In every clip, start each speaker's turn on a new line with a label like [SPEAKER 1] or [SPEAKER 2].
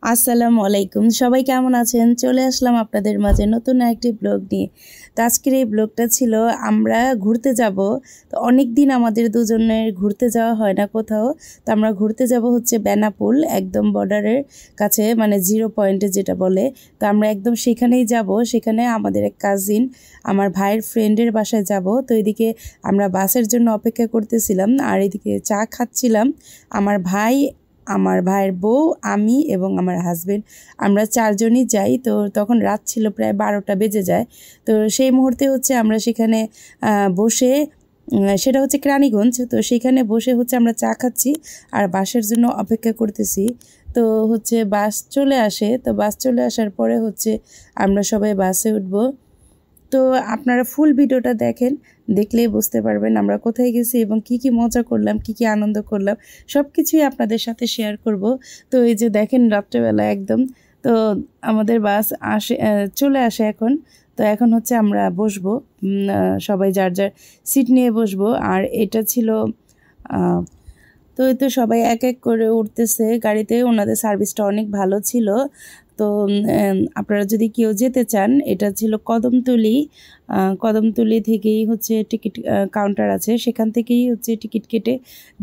[SPEAKER 1] আসসালামু আলাইকুম, সবাই কেমন আছেন? চলে আসলাম আপনাদের মাঝে নতুন একটি ব্লগ নিয়ে। তো আজকের এই ব্লগটা ছিল আমরা ঘুরতে যাব। তো অনেক দিন আমাদের দুজনের ঘুরতে যাওয়া হয় না কোথাও। তো আমরা ঘুরতে যাব হচ্ছে বেনাপোল, একদম বর্ডারের কাছে, মানে জিরো পয়েন্টে যেটা বলে। তো আমরা একদম সেখানেই যাব। সেখানে আমাদের এক কাজিন, আমার ভাইয়ের ফ্রেন্ডের বাসায় যাব। তো এদিকে আমরা বাসের জন্য অপেক্ষা করতেছিলাম, আর এদিকে চা খাচ্ছিলাম। আমার ভাই, আমার ভাইয়ের বউ, আমি এবং আমার হাজবেন্ড, আমরা চারজনই যাই। তো তখন রাত ছিল, প্রায় 12টা বেজে যায়। তো সেই মুহূর্তে হচ্ছে আমরা সেখানে বসে, সেটা হচ্ছে কেরানীগঞ্জ। তো সেখানে বসে হচ্ছে আমরা চা খাচ্ছি আর বাসের জন্য অপেক্ষা করতেছি। তো হচ্ছে বাস চলে আসে। তো বাস চলে আসার পরে হচ্ছে আমরা সবাই বাসে উঠবো। তো আপনারা ফুল ভিডিওটা দেখেন, দেখলেই বুঝতে পারবেন আমরা কোথায় গেছি এবং কি কি মজা করলাম, কি কি আনন্দ করলাম, সব কিছুই আপনাদের সাথে শেয়ার করব। তো এই যে দেখেন রাত্রেবেলা একদম, তো আমাদের বাস আসে, চলে আসে এখন। তো এখন হচ্ছে আমরা বসবো, সবাই যার যার সিট নিয়ে বসবো। আর এটা ছিল তো এই তো সবাই এক এক করে উঠতেছে গাড়িতে। ওনাদের সার্ভিসটা অনেক ভালো ছিল। তো আপনারা যদি কেউ যেতে চান, এটা ছিল কদমতলী। কদমতলী থেকেই হচ্ছে টিকিট কাউন্টার আছে, সেখান থেকেই হচ্ছে টিকিট কেটে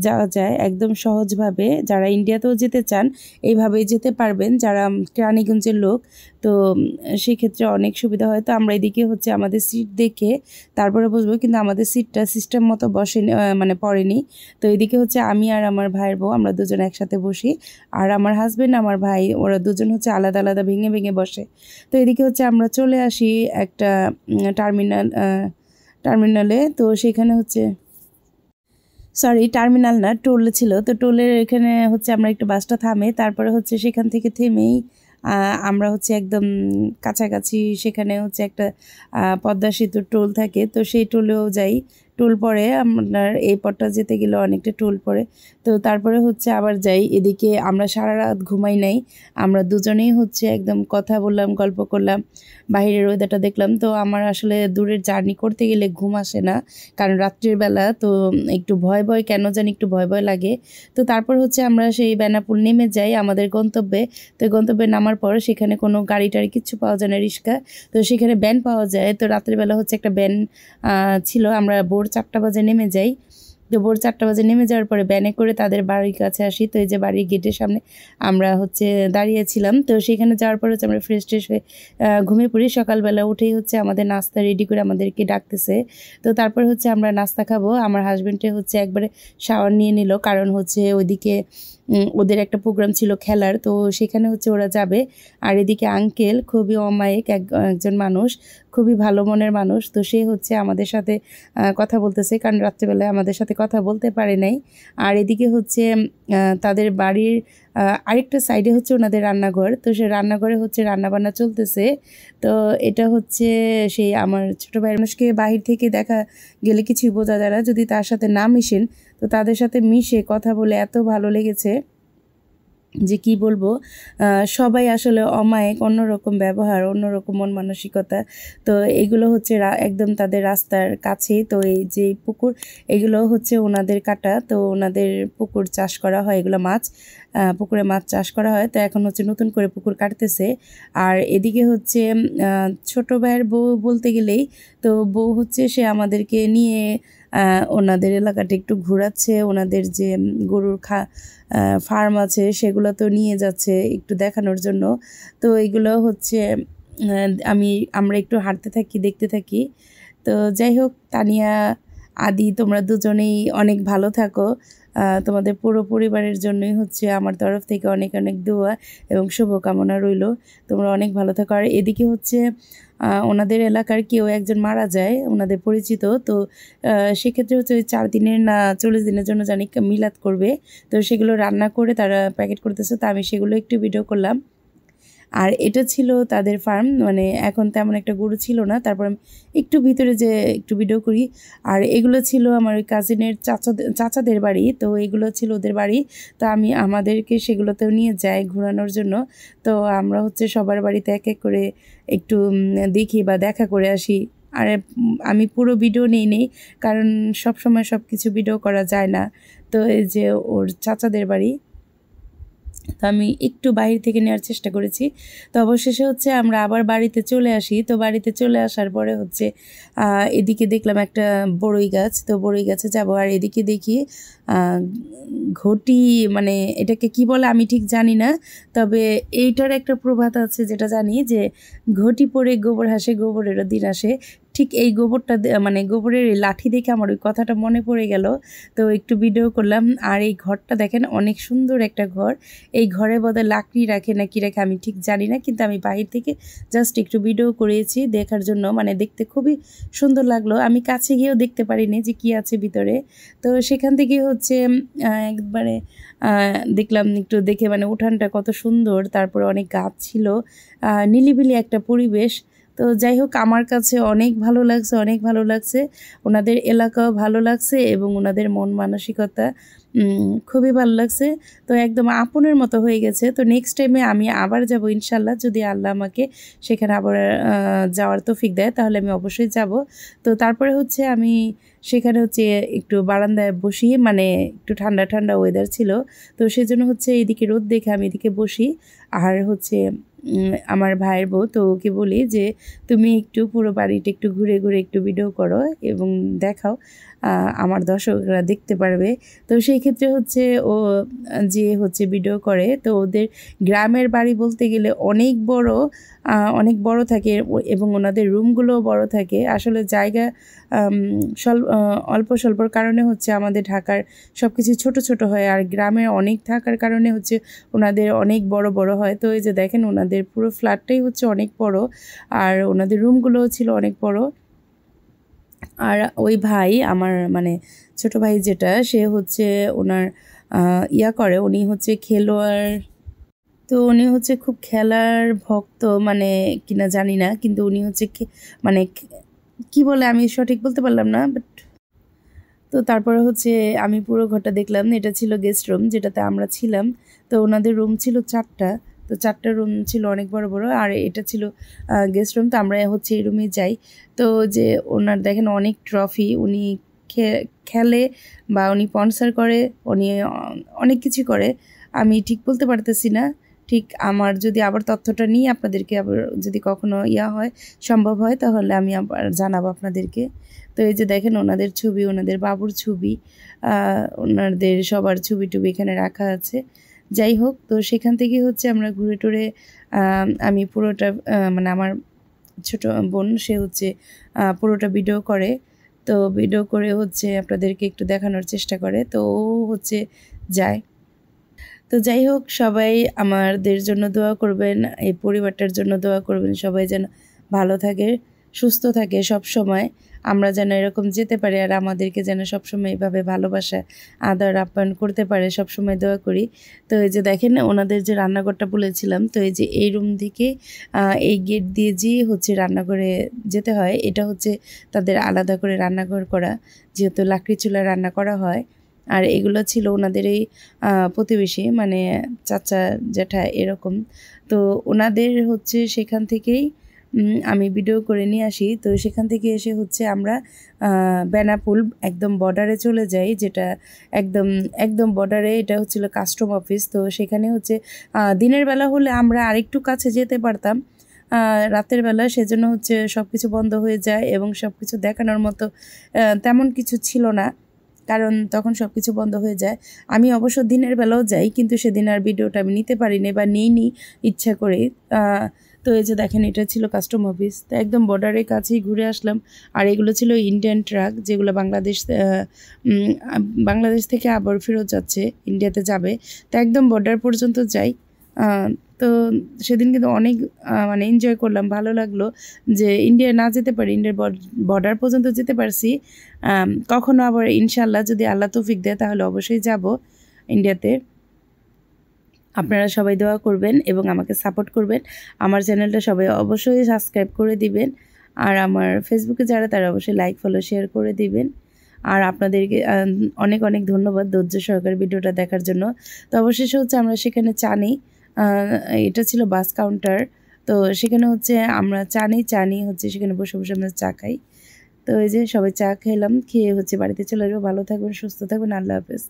[SPEAKER 1] যাওয়া যায় একদম সহজভাবে। যারা ইন্ডিয়াতেও যেতে চান এইভাবেই যেতে পারবেন, যারা কেরানীগঞ্জের লোক। তো সেক্ষেত্রে অনেক সুবিধা হয়। তো আমরা এদিকে হচ্ছে আমাদের সিট দেখে তারপরে বসবো, কিন্তু আমাদের সিটটা সিস্টেম মতো বসেনি, মানে পড়েনি। তো এদিকে হচ্ছে আমি আর আমার ভাইয়ের বউ, আমরা দুজন একসাথে বসি। আর আমার হাজবেন্ড, আমার ভাই, ওরা দুজন হচ্ছে আলাদা আলাদা ভেঙে ভেঙে বসে। তো এদিকে হচ্ছে আমরা চলে আসি একটা টার্মিনালে। তো সেখানে হচ্ছে, সরি টার্মিনাল না, টোল ছিল। তো টোলের এখানে হচ্ছে আমরা একটু বাসটা থামে, তারপরে হচ্ছে সেখান থেকে থেমেই আমরা হচ্ছে একদম কাছাকাছি, সেখানে হচ্ছে একটা পদ্মা সেতুর টোল থাকে। তো সেই টোলেও যাই। টোল পরে আপনার এই পথটা যেতে গেলে অনেকটা টোল পড়ে। তো তারপরে হচ্ছে আবার যাই। এদিকে আমরা সারা রাত ঘুমাই নাই, আমরা দুজনেই হচ্ছে একদম কথা বললাম, গল্প করলাম, বাইরের ওয়েদারটা দেখলাম। তো আমার আসলে দূরের জার্নি করতে গেলে ঘুম আসে না, কারণ রাত্রির বেলা তো একটু ভয় ভয়, কেন জানি একটু ভয় ভয় লাগে। তো তারপর হচ্ছে আমরা সেই বেনাপোল নেমে যাই আমাদের গন্তব্যে। তো গন্তব্যে নামার পর সেখানে কোনো গাড়ি টাড়ি কিচ্ছু পাওয়া যায় না, রিক্সা। তো সেখানে ভ্যান পাওয়া যায়। তো রাত্রিবেলা হচ্ছে একটা ভ্যান ছিল। আমরা ভোর 4টা বাজে নেমে যাই। তো ভোর 4টা বাজে নেমে যাওয়ার পরে ভ্যানে করে তাদের বাড়ির কাছে আসি। তো এই যে বাড়ির গেটের সামনে আমরা হচ্ছে দাঁড়িয়েছিলাম। তো সেখানে যাওয়ার পর হচ্ছে আমরা ফ্রেশ ট্রেশ হয়ে ঘুমিয়ে পড়ি। সকালবেলা উঠেই হচ্ছে আমাদের নাস্তা রেডি করে আমাদেরকে ডাকতেছে। তো তারপর হচ্ছে আমরা নাস্তা খাবো। আমার হাজবেন্ডে হচ্ছে একবারে শাওয়ার নিয়ে নিল, কারণ হচ্ছে ওইদিকে ওদের একটা প্রোগ্রাম ছিল খেলার, তো সেখানে হচ্ছে ওরা যাবে। আর এদিকে আঙ্কেল খুবই অমায়িক একজন মানুষ, খুবই ভালো মনের মানুষ। তো সে হচ্ছে আমাদের সাথে কথা বলতেছে, কারণ রাত্রেবেলায় আমাদের সাথে কথা বলতে পারে নাই। আর এদিকে হচ্ছে তাদের বাড়ির আরেকটা সাইডে হচ্ছে ওনাদের রান্নাঘর। তো সে রান্নাঘরে হচ্ছে রান্নাবান্না চলতেছে। তো এটা হচ্ছে সেই আমার ছোটো ভাইয়ের মানুষকে বাহির থেকে দেখা গেলে কিছুই বোঝা যায় না, যদি তার সাথে না মিশেন। তো তাদের সাথে মিশে কথা বলে এত ভালো লেগেছে যে কি বলবো। সবাই আসলে অমায়িক, অন্যরকম ব্যবহার, অন্যরকম মন মানসিকতা। তো এগুলো হচ্ছে একদম তাদের রাস্তার কাছেই। তো এই যে পুকুর, এগুলো হচ্ছে ওনাদের কাটা। তো ওনাদের পুকুর চাষ করা হয়, এগুলো মাছ, পুকুরে মাছ চাষ করা হয়। তো এখন হচ্ছে নতুন করে পুকুর কাটতেছে। আর এদিকে হচ্ছে ছোট ভাইয়ের বউ বলতে গেলেই, তো বউ হচ্ছে সে আমাদেরকে নিয়ে ওনাদের এলাকাটা একটু ঘোরাচ্ছে, ওনাদের যে গরুর ফার্ম আছে সেগুলো তো নিয়ে যাচ্ছে একটু দেখানোর জন্য। তো এগুলো হচ্ছে আমরা একটু হাঁটতে থাকি, দেখতে থাকি। তো যাই হোক, তানিয়া, আদি, তোমরা দুজনেই অনেক ভালো থাকো। তোমাদের পুরো পরিবারের জন্যই হচ্ছে আমার তরফ থেকে অনেক অনেক দোয়া এবং শুভকামনা রইল। তোমরা অনেক ভালো থাকো। আর এদিকে হচ্ছে ওনাদের এলাকার কেউ একজন মারা যায়, ওনাদের পরিচিত। তো সেক্ষেত্রে হচ্ছে ওই 4 দিনের না 40 দিনের জন্য জানি মিলাদ করবে। তো সেগুলো রান্না করে তারা প্যাকেট করতেছে। তো আমি সেগুলো একটু ভিডিও করলাম। আর এটা ছিল তাদের ফার্ম, মানে এখন তেমন একটা গরু ছিল না। তারপর আমি একটু ভিতরে যে একটু ভিডিও করি। আর এগুলো ছিল আমার ওই কাজিনের চাচাদের বাড়ি। তো এগুলো ছিল ওদের বাড়ি। তো আমি আমাদেরকে সেগুলোতেও নিয়ে যাই ঘোরানোর জন্য। তো আমরা হচ্ছে সবার বাড়িতে এক এক করে একটু দেখি বা দেখা করে আসি। আর আমি পুরো ভিডিও নেই, কারণ সব সময় সব কিছু ভিডিও করা যায় না। তো এই যে ওর চাচাদের বাড়ি, তো আমি একটু বাইরে থেকে নেওয়ার চেষ্টা করেছি। তো অবশেষে হচ্ছে আমরা আবার বাড়িতে চলে আসি। তো বাড়িতে চলে আসার পরে হচ্ছে এদিকে দেখলাম একটা বড়ই গাছ, তো বড়ই গাছে যাব। আর এদিকে দেখি ঘটি, মানে এটাকে কি বলে আমি ঠিক জানি না, তবে এইটার একটা প্রবাদ আছে যেটা জানি, যে ঘটি পরে গোবর হাসে গোবরেরও দিন আসে। ঠিক এই গোবরটা মানে গোবরের লাঠি দেখে আমার ওই কথাটা মনে পড়ে গেল। তো একটু ভিডিও করলাম। আর এই ঘরটা দেখেন, অনেক সুন্দর একটা ঘর। এই ঘরে বোধহয় লাকড়ি রাখে না কি রাখে আমি ঠিক জানি না, কিন্তু আমি বাহির থেকে জাস্ট একটু ভিডিও করেছি দেখার জন্য, মানে দেখতে খুবই সুন্দর লাগলো। আমি কাছে গিয়েও দেখতে পারিনি যে কি আছে ভিতরে। তো সেখান থেকে হচ্ছে একবারে দেখলাম, একটু দেখে মানে উঠানটা কত সুন্দর, তারপরে অনেক গাছ ছিল, নিলিবিলি একটা পরিবেশ। তো যাই হোক, আমার কাছে অনেক ভালো লাগছে, অনেক ভালো লাগছে। ওনাদের এলাকাও ভালো লাগছে এবং ওনাদের মন মানসিকতা খুবই ভালো লাগছে। তো একদম আপনের মতো হয়ে গেছে। তো নেক্সট টাইমে আমি আবার যাব ইনশাল্লাহ, যদি আল্লাহ আমাকে সেখানে আবার যাওয়ার তৌফিক দেয় তাহলে আমি অবশ্যই যাব। তো তারপরে হচ্ছে আমি সেখানে হচ্ছে একটু বারান্দায় বসি, মানে একটু ঠান্ডা ঠান্ডা ওয়েদার ছিল, তো সেজন্য হচ্ছে এদিকে রোদ দেখে আমি এদিকে বসি। আর হচ্ছে আমার ভাইয়ের বউ, তো ওকে বলি যে তুমি একটু পুরো বাড়িটা একটু ঘুরে ঘুরে একটু ভিডিও করো এবং দেখাও, আমার দর্শকরা দেখতে পারবে। তো সেই ক্ষেত্রে হচ্ছে ও যে হচ্ছে ভিডিও করে, তো ওদের গ্রামের বাড়ি বলতে গেলে অনেক বড় থাকে এবং ওনাদের রুমগুলোও বড় থাকে। আসলে জায়গা অল্প স্বল্পর কারণে হচ্ছে আমাদের ঢাকার সব কিছু ছোটো ছোটো হয়, আর গ্রামে অনেক থাকার কারণে হচ্ছে ওনাদের অনেক বড় বড় হয়। তো এই যে দেখেন, ওনাদের পুরো ফ্ল্যাটটাই হচ্ছে অনেক বড়, আর ওনাদের রুমগুলোও ছিল অনেক বড়। আর ওই ভাই আমার, মানে ছোট ভাই যেটা, সে হচ্ছে ওনার করে, উনি হচ্ছে খেলোয়াড়। তো উনি হচ্ছে খুব খেলার ভক্ত, মানে কিনা জানি না, কিন্তু উনি হচ্ছে মানে কি বলে আমি সঠিক বলতে পারলাম না, বাট তো তারপরে হচ্ছে আমি পুরো ঘরটা দেখলাম। এটা ছিল গেস্ট রুম যেটাতে আমরা ছিলাম। তো ওনাদের রুম ছিল 4টা, তো 4টা রুম ছিল অনেক বড় বড়, আর এটা ছিল গেস্ট রুম। তো আমরা হচ্ছে এই রুমে যাই। তো যে ওনার দেখেন অনেক ট্রফি, উনি খেলে বা উনি স্পন্সর করে, উনি অনেক কিছু করে। আমি ঠিক বলতে পারতেছি না, ঠিক আমার যদি আবার তথ্যটা নিয়ে আপনাদেরকে আবার যদি কখনো হয় সম্ভব হয় তাহলে আমি আবার জানাবো আপনাদেরকে। তো এই যে দেখেন ওনাদের ছবি, ওনাদের বাবুর ছবি, ওনাদের সবার ছবি টুবি এখানে রাখা আছে। যাই হোক, তো সেখান থেকে হচ্ছে আমরা ঘুরে টুরে আমি পুরোটা মানে আমার ছোট বোন সে হচ্ছে পুরোটা ভিডিও করে। তো ভিডিও করে হচ্ছে আপনাদেরকে একটু দেখানোর চেষ্টা করে, তো ও হচ্ছে যায়। তো যাই হোক, সবাই আমাদের জন্য দোয়া করবেন, এই পরিবারটার জন্য দোয়া করবেন, সবাই যেন ভালো থাকে, সুস্থ থাকে সব সময়, আমরা যেন এরকম যেতে পারি, আর আমাদেরকে যেন সবসময় এইভাবে ভালোবাসা আদর আপ্যায়ন করতে পারে, সবসময় দোয়া করি। তো এই যে দেখেন ওনাদের যে রান্নাঘরটা বলেছিলাম, তো এই যে এই রুম থেকে এই গেট দিয়ে যে হচ্ছে রান্নাঘরে যেতে হয়, এটা হচ্ছে তাদের আলাদা করে রান্নাঘর করা, যেহেতু লাকড়ি চুলায় রান্না করা হয়। আর এগুলো ছিল ওনাদের এই প্রতিবেশী, মানে চাচা জ্যাঠা এরকম। তো ওনাদের হচ্ছে সেখান থেকেই আমি ভিডিও করে নিয়ে আসি। তো সেখান থেকে এসে হচ্ছে আমরা বেনাপুল একদম বর্ডারে চলে যাই, যেটা একদম একদম বর্ডারে, এটা হচ্ছিল কাস্টম অফিস। তো সেখানে হচ্ছে দিনের বেলা হলে আমরা আরেকটু কাছে যেতে পারতাম, রাতের বেলা সেজন্য হচ্ছে সব কিছু বন্ধ হয়ে যায় এবং সব কিছু দেখানোর মতো তেমন কিছু ছিল না, কারণ তখন সব কিছু বন্ধ হয়ে যায়। আমি অবশ্য দিনের বেলাও যাই, কিন্তু সেদিন আর ভিডিওটা আমি নিতে পারিনি বা নিইনি ইচ্ছা করে। তো এই যে দেখেন, এটা ছিল কাস্টম অফিস। তো একদম বর্ডারের কাছেই ঘুরে আসলাম। আর এগুলো ছিল ইন্ডিয়ান ট্রাক, যেগুলো বাংলাদেশ থেকে আবার ফেরত যাচ্ছে, ইন্ডিয়াতে যাবে। তো একদম বর্ডার পর্যন্ত যাই। তো সেদিন কিন্তু অনেক মানে এনজয় করলাম, ভালো লাগলো যে ইন্ডিয়া না যেতে পারি, ইন্ডিয়ার বর্ডার পর্যন্ত যেতে পারছি। কখনো আবার ইনশাল্লাহ যদি আল্লাহ তৌফিক দেয় তাহলে অবশ্যই যাব ইন্ডিয়াতে। আপনারা সবাই দোয়া করবেন এবং আমাকে সাপোর্ট করবেন। আমার চ্যানেলটা সবাই অবশ্যই সাবস্ক্রাইব করে দিবেন, আর আমার ফেসবুকে যারা তারা অবশ্যই লাইক ফলো শেয়ার করে দিবেন। আর আপনাদেরকে অনেক অনেক ধন্যবাদ ধৈর্য সহকারে ভিডিওটা দেখার জন্য। তো অবশেষে হচ্ছে আমরা সেখানে চা নিই, এটা ছিল বাস কাউন্টার। তো সেখানে হচ্ছে আমরা চা নিই হচ্ছে সেখানে বসে বসে আমরা চা খাই। তো এই যে সবাই চা খেলাম, খেয়ে হচ্ছে বাড়িতে চলে যাবো। ভালো থাকবেন, সুস্থ থাকবেন, আল্লাহ হাফেজ।